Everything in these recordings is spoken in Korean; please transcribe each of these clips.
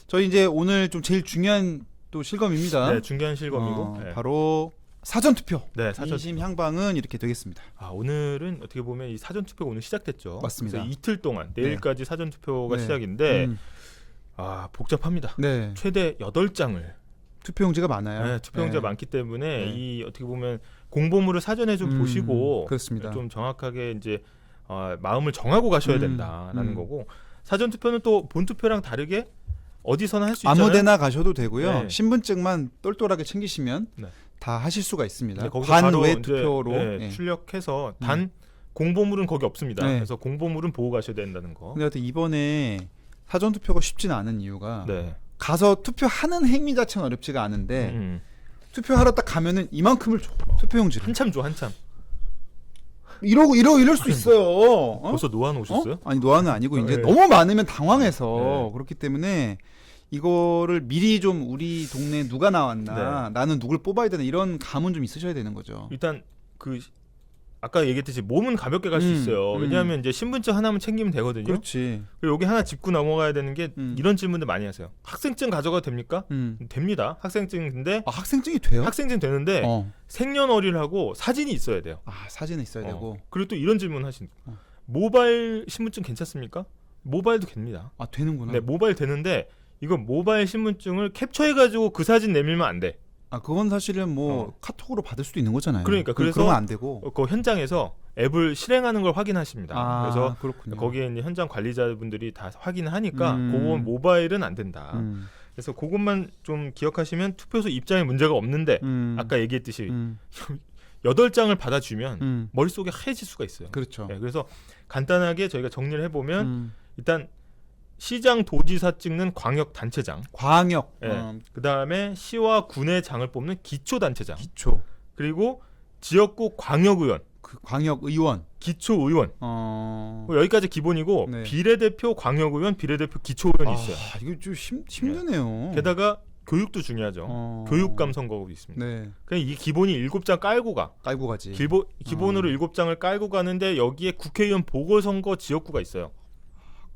저희 이제 오늘 좀 제일 중요한 또 실검입니다. 네, 중요한 실검이고 네. 바로 사전 투표. 네, 사전 민심 향방은 이렇게 되겠습니다. 오늘은 어떻게 보면 이 사전 투표가 오늘 시작됐죠. 맞습니다. 그래서 이틀 동안 내일까지 사전 투표가 시작인데 복잡합니다. 네. 최대 8장을 투표용지가 많아요. 네, 투표용지가 많기 때문에 이 어떻게 보면 공보물을 사전에 좀 보시고 그렇습니다. 좀 정확하게 이제 마음을 정하고 가셔야 된다라는 거고, 사전 투표는 또 본 투표랑 다르게 어디서나 할 수 있잖아요. 아무데나 가셔도 되고요. 네. 신분증만 똘똘하게 챙기시면 네. 다 하실 수가 있습니다. 거기서 바로 관외 이제, 투표로 출력해서 단 공보물은 거기 없습니다. 네. 그래서 공보물은 보고 가셔야 된다는 거. 근데 하여튼 이번에 사전 투표가 쉽지는 않은 이유가 네. 가서 투표하는 행위 자체는 어렵지가 않은데 투표하러 딱 가면은 이만큼을 줘. 투표용지를. 한참 줘, 한참. 이럴 수 있어요. 벌써 놓아놓으셨어요? 아니 노안은 아니고 이제 네. 너무 많으면 당황해서 네. 그렇기 때문에 이거를 미리 좀 우리 동네에 누가 나왔나, 나는 누굴 뽑아야 되나 이런 감은 좀 있으셔야 되는 거죠. 일단 아까 얘기했듯이 몸은 가볍게 갈 수 있어요. 왜냐하면 이제 신분증 하나만 챙기면 되거든요. 그렇지. 그리고 여기 하나 짚고 넘어가야 되는 게 이런 질문들 많이 하세요. 학생증 가져가도 됩니까? 됩니다. 학생증인데 학생증이 돼요? 학생증 되는데 생년월일하고 사진이 있어야 돼요. 사진이 있어야 되고. 그리고 또 이런 질문 하시는 모바일 신분증 괜찮습니까? 모바일도 됩니다. 되는구나. 네, 모바일 되는데 이거 모바일 신분증을 캡처해가지고 그 사진 내밀면 안 돼. 그건 사실은 카톡으로 받을 수도 있는 거잖아요. 그러니까 그래서 그러면 안 되고 그 현장에서 앱을 실행하는 걸 확인하십니다. 그래서 그렇군요. 거기에 있는 현장 관리자분들이 다 확인을 하니까 그건 모바일은 안 된다. 그래서 그것만 좀 기억하시면 투표소 입장에 문제가 없는데 아까 얘기했듯이 8장을 받아주면 머릿속에 하얘질 수가 있어요. 그렇죠. 네, 그래서 간단하게 저희가 정리를 해보면 일단 시장 도지사 찍는 광역단체장, 광역, 그 다음에 시와 군의 장을 뽑는 기초단체장, 그리고 지역구 광역의원, 광역의원, 기초의원, 여기까지 기본이고 네. 비례대표 광역의원, 비례대표 기초의원이 있어요. 이거 좀 힘드네요. 게다가 교육도 중요하죠. 교육감 선거도 있습니다. 네. 그냥 이 기본이 7장 깔고 가지. 기본으로 7장을 깔고 가는데 여기에 국회의원 보궐선거 지역구가 있어요.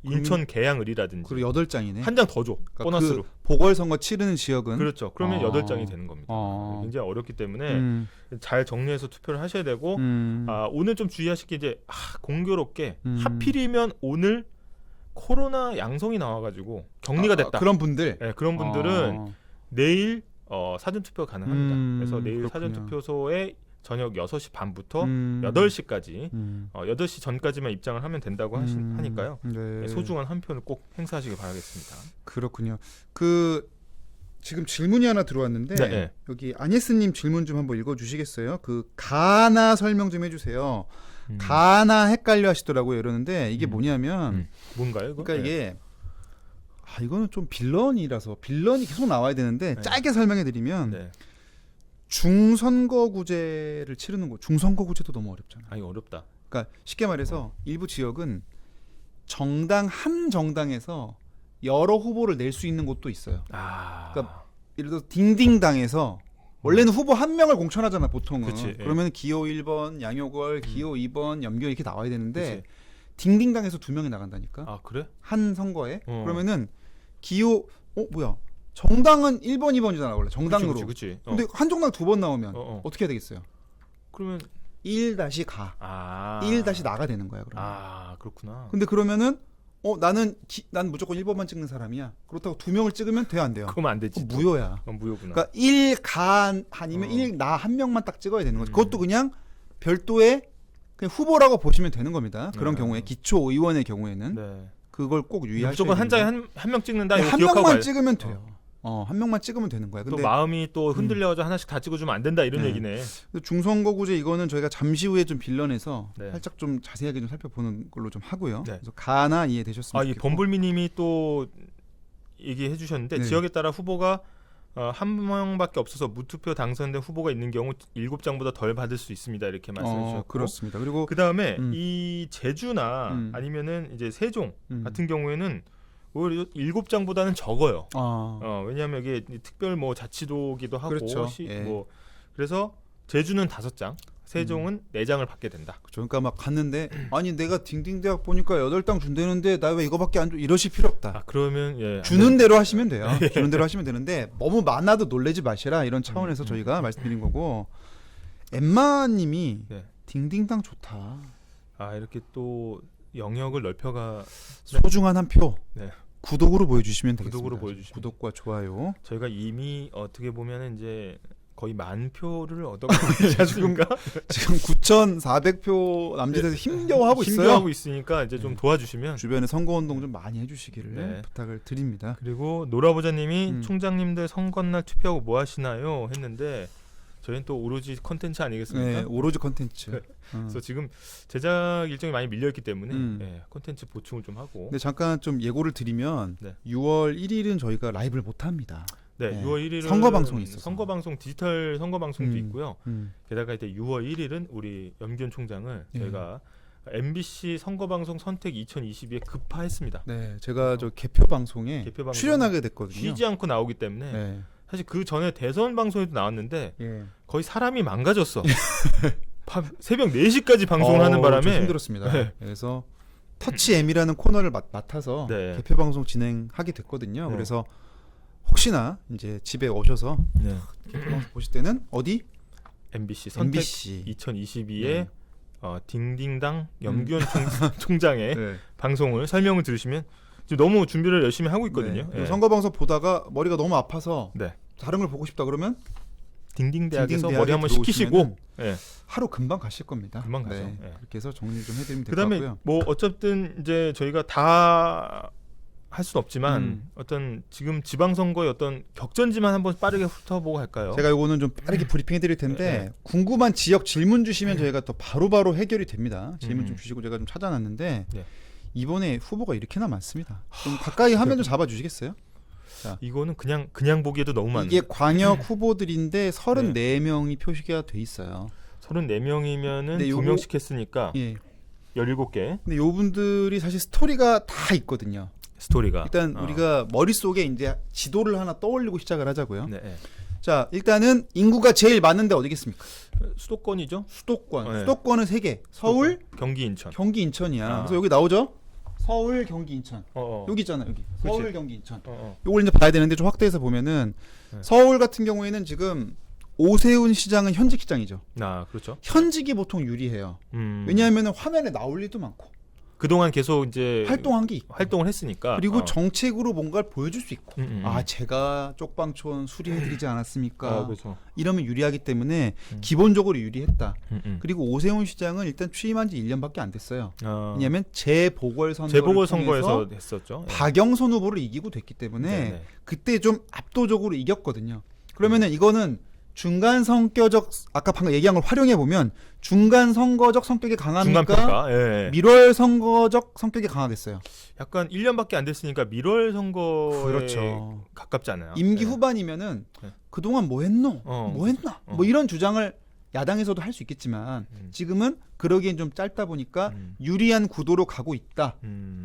인천 계양을이라든지. 그리고 8장이네. 한 장 더 줘. 그러니까 보너스로. 보궐선거 치르는 지역은 그렇죠. 그러면 8장이 되는 겁니다. 굉장히 어렵기 때문에 잘 정리해서 투표를 하셔야 되고 오늘 좀 주의하실 게 이제 공교롭게 하필이면 오늘 코로나 양성이 나와가지고 격리가 됐다. 그런 분들. 네, 그런 분들은 내일 사전 투표가 가능합니다. 그래서 내일 그렇군요. 사전 투표소에 저녁 6시 반부터 8시까지 8시 전까지만 입장을 하면 된다고 하니까요. 네. 소중한 한 표를 꼭 행사하시길 바라겠습니다. 그렇군요. 지금 질문이 하나 들어왔는데 네. 여기 아니스님 질문 좀 한번 읽어주시겠어요? 가나 설명 좀 해주세요. 가나 헷갈려 하시더라고요. 이러는데 이게 뭐냐면 뭔가요? 이거? 그러니까 이게 이거는 좀 빌런이 계속 나와야 되는데 짧게 설명해드리면 중선거구제를 치르는 거. 중선거구제도 너무 어렵잖아요. 이거 어렵다. 그러니까 쉽게 말해서 일부 지역은 한 정당에서 여러 후보를 낼 수 있는 곳도 있어요. 그러니까 예를 들어서 딩딩당에서 원래는 후보 한 명을 공천하잖아 보통은. 그치, 그러면 기호 1번 양효걸, 기호 2번 염교 이렇게 나와야 되는데 그치. 딩딩당에서 2명이 나간다니까. 그래? 한 선거에. 그러면은 기호 뭐야? 정당은 1번, 2번이잖아 원래 정당으로. 그치. 근데 한 정당 2번 나오면 어떻게 해야 되겠어요? 그러면 1-가 1-나가 되는 거야 그러면. 그렇구나. 근데 그러면은 난 무조건 1번만 찍는 사람이야. 그렇다고 2명을 찍으면 돼요, 안 돼요? 그러면 안 되지. 무효야. 무효구나. 그러니까 1가 아니면 1나 한 명만 딱 찍어야 되는 거죠. 그것도 그냥 별도의 그냥 후보라고 보시면 되는 겁니다. 그런 경우에 기초 의원의 경우에는 그걸 꼭 유의하셔야 무조건 한 장에 한 명 찍는다. 이거 한 기억하고 명만 찍으면 돼요. 한 명만 찍으면 되는 거야. 근데 또 마음이 또 흔들려가지고 하나씩 다 찍어주면 안 된다 이런 얘기네. 중선거구제 이거는 저희가 잠시 후에 좀 빌런해서 살짝 좀 자세하게 좀 살펴보는 걸로 좀 하고요. 그래서 가나 이해되셨으면 좋겠고. 이 범불미님이 또 얘기해 주셨는데 지역에 따라 후보가 한 명밖에 없어서 무투표 당선된 후보가 있는 경우 7장보다 덜 받을 수 있습니다. 이렇게 말씀해 주셨고. 그렇습니다. 그리고 그다음에 이 제주나 아니면은 이제 세종 같은 경우에는 오히려 7장보다는 적어요. 왜냐하면 이게 특별 자치도기도 하고 그렇죠. 그래서 제주는 5장, 세종은 4장을 받게 된다. 그렇죠. 그러니까 막 갔는데 아니 내가 딩딩대학 보니까 8당 준대는데 나 왜 이거밖에 안 줘? 이러실 필요 없다. 그러면 예, 주는 대로 하시면 돼요. 주는 대로 하시면 되는데 너무 많아도 놀래지 마시라 이런 차원에서 저희가 말씀드린 거고 엠마님이 네. 딩딩당 좋다. 이렇게 또 영역을 넓혀가 소중한 한 표. 네. 구독으로 보여주시면 되겠습니다. 구독으로 보여주시면 구독과 좋아요. 저희가 이미 어떻게 보면 이제 거의 10,000표를 얻어가고 있지 않습니까? 지금 9,400표 남짓에서 힘겨워 하고 있어요. 힘겨워하고 있으니까 이제 좀 도와주시면 주변에 선거운동 좀 많이 해주시기를 네. 부탁을 드립니다. 그리고 노라보자님이 총장님들 선거날 투표하고 뭐 하시나요? 했는데 저희는 또 오로지 컨텐츠 아니겠습니까? 네, 오로지 컨텐츠. 그래서 지금 제작 일정이 많이 밀려있기 때문에 컨텐츠 보충을 좀 하고. 근데 잠깐 좀 예고를 드리면 네. 6월 1일은 저희가 라이브를 못 합니다. 네, 네. 6월 1일은 선거 방송이 있어서. 선거 방송 디지털 선거 방송도 있고요. 음. 게다가 이제 6월 1일은 우리 염기현 총장을 저희가 MBC 선거 방송 선택 2022에 급파했습니다. 네, 제가 저 개표 방송에 개표 방송에 출연하게 됐거든요. 쉬지 않고 나오기 때문에 네. 사실 그 전에 대선 방송에도 나왔는데 예. 거의 사람이 망가졌어. 새벽 4시까지 방송을 하는 좀 바람에 힘들었습니다. 네. 그래서 터치 M이라는 코너를 맡아서 네. 개표 방송 진행하게 됐거든요. 네. 그래서 혹시나 이제 집에 오셔서 네. 개표 방송 보실 때는 어디? MBC 선택 MBC 2022에 네. 딩딩당 염기현 총장의 네. 방송을 설명을 들으시면 지금 너무 준비를 열심히 하고 있거든요. 네. 선거 방송 보다가 머리가 너무 아파서 네. 다른 걸 보고 싶다 그러면 딩딩대학에서 딩딩대학에 머리 한번 들어오시면은 식히시고 네. 하루 금방 가실 겁니다. 금방 가죠. 네. 네. 그렇게 해서 정리 좀 해드리면 될 것 그다음에 같고요. 뭐 어쨌든 이제 저희가 다 할 수는 없지만 어떤 지금 지방선거의 어떤 격전지만 한번 빠르게 훑어보고 할까요? 제가 이거는 좀 빠르게 브리핑해드릴 텐데 네. 궁금한 지역 질문 주시면 저희가 또 바로바로 해결이 됩니다. 질문 좀 주시고 제가 좀 찾아놨는데 네. 이번에 후보가 이렇게나 많습니다. 좀 가까이 화면 좀 잡아주시겠어요? 이거는 그냥 보기에도 너무 많아요. 이게 광역 후보들인데 34명이 표시가 돼 있어요. 34명이면은 네, 2명씩 했으니까 예. 17개 근데 요 분들이 사실 스토리가 다 있거든요. 스토리가 일단 우리가 머릿속에 이제 지도를 하나 떠올리고 시작을 하자고요. 네, 네. 자, 일단은 인구가 제일 많은데 어디겠습니까? 수도권이죠. 수도권. 네. 수도권은 3개. 서울, 경기, 인천. 경기, 인천이야. 그래서 여기 나오죠? 서울, 경기, 인천. 어. 여기 있잖아요. 여기. 서울, 경기, 인천. 어. 요걸 이제 봐야 되는데 좀 확대해서 보면은 네. 서울 같은 경우에는 지금 오세훈 시장은 현직 시장이죠. 그렇죠. 현직이 보통 유리해요. 왜냐하면 화면에 나올 일도 많고 그동안 계속 이제 활동한 게 있고 활동을 했으니까 그리고 정책으로 뭔가를 보여줄 수 있고 아 제가 쪽방촌 수리해드리지 않았습니까? 그렇죠. 이러면 유리하기 때문에 기본적으로 유리했다. 음. 그리고 오세훈 시장은 일단 취임한 지 1년밖에 안 됐어요. 왜냐하면 재보궐선거에서 했었죠. 박영선 후보를 이기고 됐기 때문에 네네. 그때 좀 압도적으로 이겼거든요. 그러면은 이거는 중간 선거적 아까 방금 얘기한 걸 활용해 보면 중간 선거적 성격이 강합니까? 중간평가. 예. 밀월 선거적 성격이 강하겠어요. 약간 1년밖에 안 됐으니까 밀월 선거에 그렇죠. 가깝지 않아요. 임기 예. 후반이면은 네. 그동안 뭐 했노? 어. 뭐 했나? 뭐 이런 주장을 야당에서도 할 수 있겠지만 지금은 그러기엔 좀 짧다 보니까 유리한 구도로 가고 있다.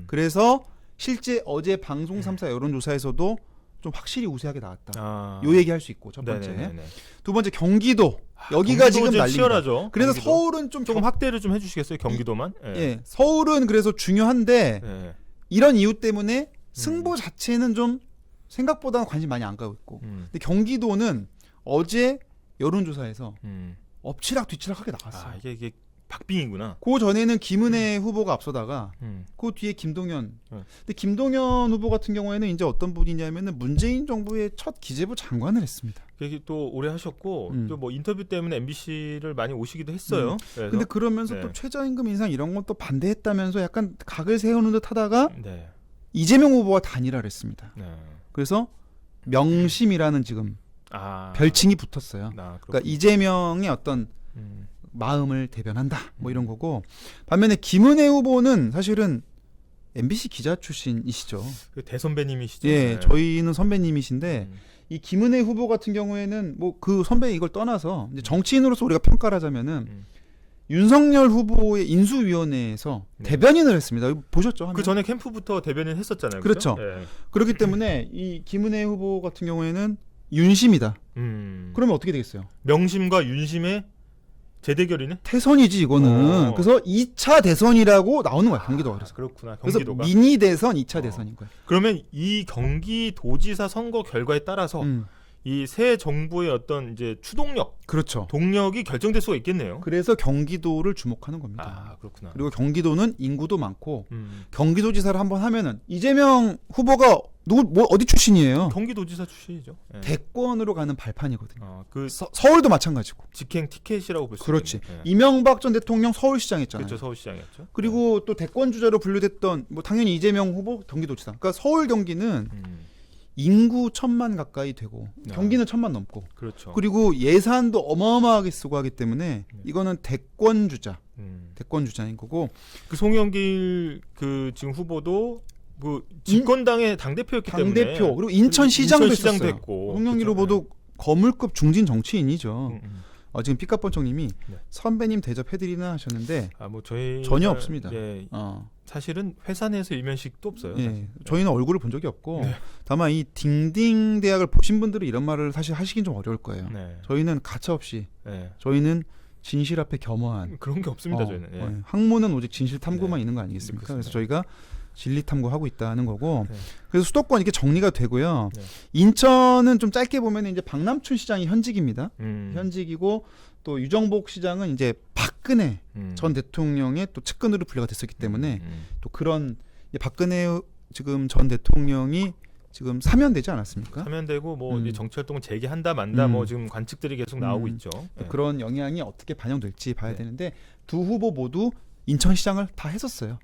그래서 실제 어제 방송 3사 여론조사에서도 좀 확실히 우세하게 나왔다. 요 얘기할 수 있고 첫 번째. 네네네네. 두 번째 경기도. 여기가 지금 난립니다. 치열하죠. 그래서 경기도. 서울은 좀 조금 확대를 좀 해주시겠어요? 경기도만. 예, 서울은 그래서 중요한데 예. 이런 이유 때문에 승부 자체는 좀 생각보다는 관심 많이 안 가고 있고. 근데 경기도는 어제 여론조사에서 엎치락 뒤치락하게 나왔어요. 이게 박빙이구나. 그 전에는 김은혜 후보가 앞서다가 그 뒤에 김동연. 근데 김동연 후보 같은 경우에는 이제 어떤 분이냐면은 문재인 정부의 첫 기재부 장관을 했습니다. 그게 또 오래 하셨고 또 뭐 인터뷰 때문에 MBC를 많이 오시기도 했어요. 그래서. 근데 그러면서 네. 또 최저임금 인상 이런 건 또 반대했다면서 약간 각을 세우는 듯 하다가 네. 이재명 후보와 단일화를 했습니다. 네. 그래서 명심이라는 지금 별칭이 붙었어요. 그러니까 이재명의 어떤 마음을 대변한다 뭐 이런 거고 반면에 김은혜 후보는 사실은 MBC 기자 출신이시죠. 그 대선배님이시죠. 예, 네. 저희는 선배님이신데 이 김은혜 후보 같은 경우에는 뭐 그 선배 이걸 떠나서 이제 정치인으로서 우리가 평가를 하자면은 윤석열 후보의 인수위원회에서 대변인을 했습니다. 이거 보셨죠? 화면? 그 전에 캠프부터 대변인 했었잖아요. 그렇죠. 네. 그렇기 때문에 이 김은혜 후보 같은 경우에는 윤심이다. 그러면 어떻게 되겠어요? 명심과 윤심의 재대결이네. 태선이지 이거는. 그래서 2차 대선이라고 나오는 거야 경기도가. 그래서 그렇구나. 경기도가. 그래서 미니 대선 2차 대선인 거야. 그러면 이 경기도지사 선거 결과에 따라서 이 새 정부의 어떤 이제 추동력, 그렇죠. 동력이 결정될 수가 있겠네요. 그래서 경기도를 주목하는 겁니다. 아, 그렇구나. 그리고 경기도는 인구도 많고 경기도지사를 한번 하면은 이재명 후보가 어디 출신이에요? 경기도지사 출신이죠. 네. 대권으로 가는 발판이거든요. 그 서울도 마찬가지고. 직행 티켓이라고 볼 수 그렇지. 있는. 네. 이명박 전 대통령 서울시장 했잖아요. 그렇죠. 서울시장이었죠. 그리고 또 대권 주자로 분류됐던 뭐 당연히 이재명 후보 경기도지사. 그러니까 서울 경기는 인구 1,000만 가까이 되고 경기는 1,000만 넘고. 그렇죠. 그리고 예산도 어마어마하게 쓰고 하기 때문에 이거는 대권 주자. 대권 주자인 거고. 그 송영길 그 지금 후보도 그 집권당의 당 대표였기 때문에 당대표 그리고 인천시장도 인천시장도 했었어요. 했고. 송영길 그렇죠? 후보도 거물급 중진 정치인이죠. 지금 삐까뻔쩍님이 선배님 대접해드리나 하셨는데 뭐 저희 전혀 없습니다. 예, 사실은 회사 내에서 일면식도 없어요. 예, 저희는 얼굴을 본 적이 없고 다만 이 딩딩 대학을 보신 분들은 이런 말을 사실 하시긴 좀 어려울 거예요. 저희는 가차없이 저희는 진실 앞에 겸허한 그런 게 없습니다. 저희는 학문은 오직 진실 탐구만 있는 거 아니겠습니까? 그래서 저희가 진리 탐구하고 있다는 거고. 그래서 수도권 이렇게 정리가 되고요. 인천은 좀 짧게 보면 이제 박남춘 시장이 현직입니다. 현직이고 또 유정복 시장은 이제 박근혜 전 대통령의 또 측근으로 분류가 됐었기 때문에 또 그런 박근혜 지금 전 대통령이 지금 사면되지 않았습니까? 사면되고 뭐 이제 정치 활동을 재개한다 만다 뭐 지금 관측들이 계속 나오고 있죠. 그런 영향이 어떻게 반영될지 봐야 되는데 두 후보 모두 인천시장을 다 했었어요.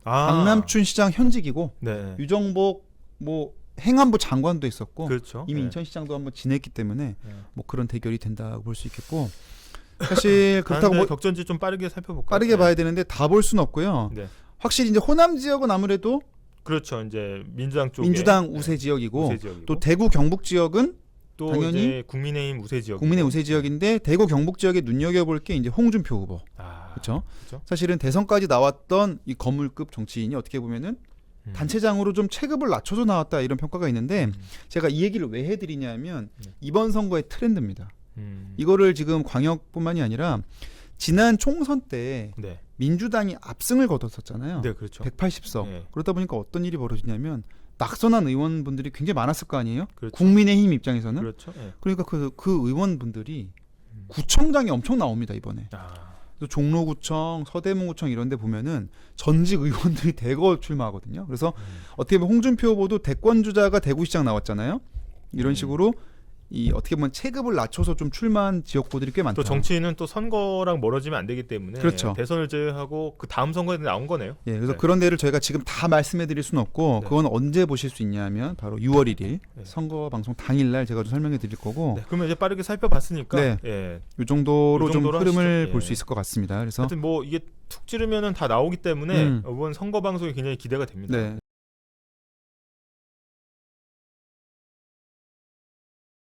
박남춘 시장 현직이고 유정복 뭐 행안부 장관도 있었고 그렇죠. 이미 인천시장도 한번 지냈기 때문에 뭐 그런 대결이 된다고 볼 수 있겠고 사실 그렇다고 뭐 격전지 좀 빠르게 살펴볼까요? 빠르게 봐야 되는데 다 볼 수는 없고요. 확실히 이제 호남 지역은 아무래도 그렇죠. 이제 민주당 쪽에 민주당 우세 지역이고 또 대구 경북 지역은 또 당연히 이제 국민의힘 우세 지역. 국민의 우세 지역인데 대구 경북 지역에 눈여겨볼 게 이제 홍준표 후보. 그렇죠. 사실은 대선까지 나왔던 이 거물급 정치인이 어떻게 보면은 단체장으로 좀 체급을 낮춰서 나왔다 이런 평가가 있는데 제가 이 얘기를 왜 해드리냐면 이번 선거의 트렌드입니다. 이거를 지금 광역뿐만이 아니라 지난 총선 때 민주당이 압승을 거뒀었잖아요. 그렇죠. 180석. 그러다 보니까 어떤 일이 벌어지냐면 낙선한 의원분들이 굉장히 많았을 거 아니에요. 그렇죠. 국민의힘 입장에서는. 그렇죠. 그러니까 그 의원분들이 구청장이 엄청 나옵니다 이번에. 종로구청, 서대문구청 이런 데 보면은 전직 의원들이 대거 출마하거든요. 그래서 어떻게 보면 홍준표 후보도 대권 주자가 대구시장 나왔잖아요. 이런 식으로 이 어떻게 보면 체급을 낮춰서 좀 출마한 지역구들이 꽤 많다. 또 정치인은 또 선거랑 멀어지면 안 되기 때문에 그렇죠. 대선을 제외하고 그 다음 선거에 나온 거네요. 그래서 그런 데를 저희가 지금 다 말씀해드릴 수는 없고 그건 언제 보실 수 있냐면 바로 6월 1일 선거 방송 당일날 제가 좀 설명해드릴 거고. 그러면 이제 빠르게 살펴봤으니까 이 정도로 좀 흐름을 볼 수 있을 것 같습니다. 그래서 하여튼 뭐 이게 툭 찌르면은 다 나오기 때문에 이번 선거 방송이 굉장히 기대가 됩니다.